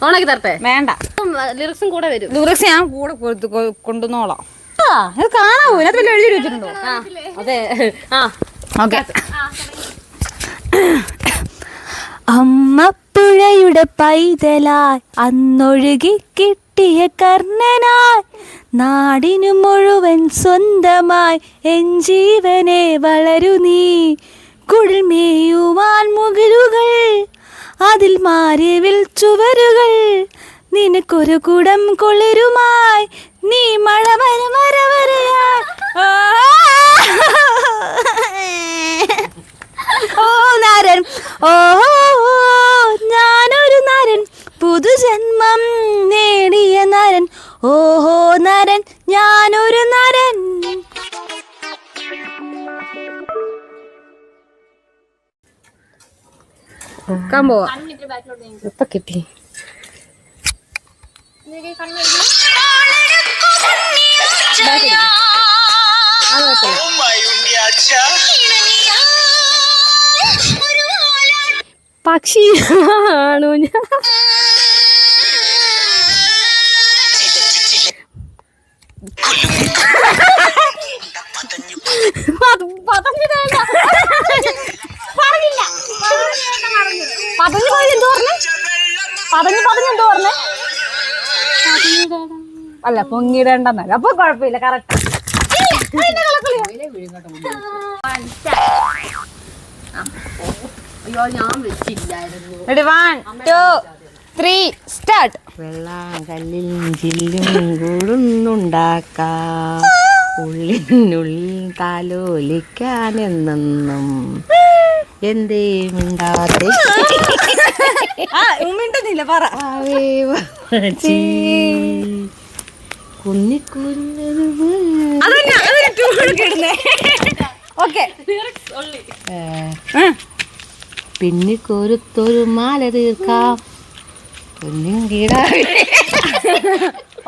ഓണാക്കി തരട്ടെ? വേണ്ട, ലിറിക്സും കൂടെ വരും. ലിറിക്സ് ഞാൻ കൂടെ കൊണ്ടുവന്നോളാം. ഇത് കാണാവോ? ഇതിനകത്ത് വല്ല എഴുതി വെച്ചിട്ടുണ്ടോ? അതെ. ഓക്കെ. അമ്മപ്പുഴയുടെ പൈതലായി അന്നൊഴുകി കിട്ടിയ കർണനായി നാടിനു മുഴുവൻ സ്വന്തമായി എൻ ജീവനെ വളരു നീ. കുളിർമേയുവാൻ മുകിലുകൾ, അതിൽ മാറിവിൽ ചുവരുകൾ, നിനക്കൊരു കുടം കുളിരുമായി നീ മഴ വരവരവരയായി. ഓ നാരൻ, ഓ ഞാനൊരു നാരൻ, പുതുജന്മം നേടിയ നാരൻ. ഓഹോ നാരൻ, ഞാനൊരു നാരൻ. പോവാ. ഇപ്പൊ കിട്ടി. പക്ഷിയാണു ഞാൻ. അല്ല, പൊങ്ങിടേണ്ടെന്നല്ല. അപ്പൊ കുഴപ്പമില്ല, കറക്റ്റ്. Ready, 1 2 3 start. വെള്ളാങ്കല്ലിൽ ജില്ലും കൂടുന്നുണ്ടാക്കാം, ഉള്ളിനുള്ളിൽ താലോലിക്കാനെന്നും എന്തേ മിണ്ടാതെ മിണ്ടുന്നില്ല, പറ. പിന്നിക്കൊരുത്തൊരു മാല തീർക്കാം.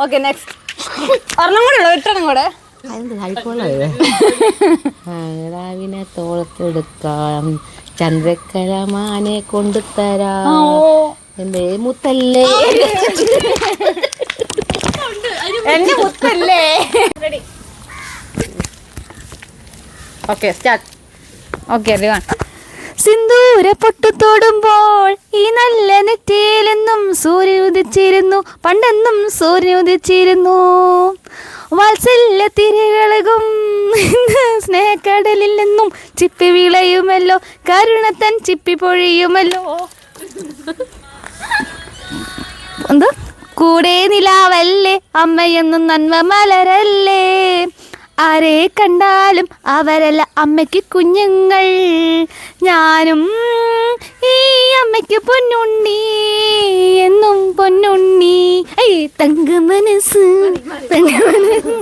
Okay, next. ഒരെണ്ണം കൂടെ ഉള്ളു, എട്ടെണ്ണം കൂടെ. രാവിനെ തോളത്തെടുക്കാം, ചന്ദ്രക്കരമാനെ കൊണ്ടുതരാം, എന്റെ മുത്തല്ലേ, എന്റെ മുത്തല്ലേ. Okay, start. ഓക്കെ, സിന്ദൂര പൊട്ടു തൊടുമ്പോൾ ഈ നല്ല നെറ്റിയിലെന്നും സൂര്യൻ ഉദിച്ചിരുന്നു, പണ്ടെന്നും സൂര്യൻ ഉദിച്ചിരുന്നു. വാത്സല്യ തിരകളകും സ്നേഹക്കടലിൽ നിന്നും ചിപ്പി വിളയുമല്ലോ, കരുണത്തൻ ചിപ്പി പൊഴിയുമല്ലോ. എന്താ? കൂടെ നിലാവല്ലേ, അമ്മയെന്നും നന്മ മലരല്ലേ, ആരെ കണ്ടാലും അവരല്ല അമ്മയ്ക്ക് കുഞ്ഞുങ്ങൾ. ഞാനും ഈ അമ്മയ്ക്ക് പൊന്നുണ്ണി, എന്നും പൊന്നുണ്ണി. തങ്ക മനസ്സ്, തങ്ക മനസ്സ്.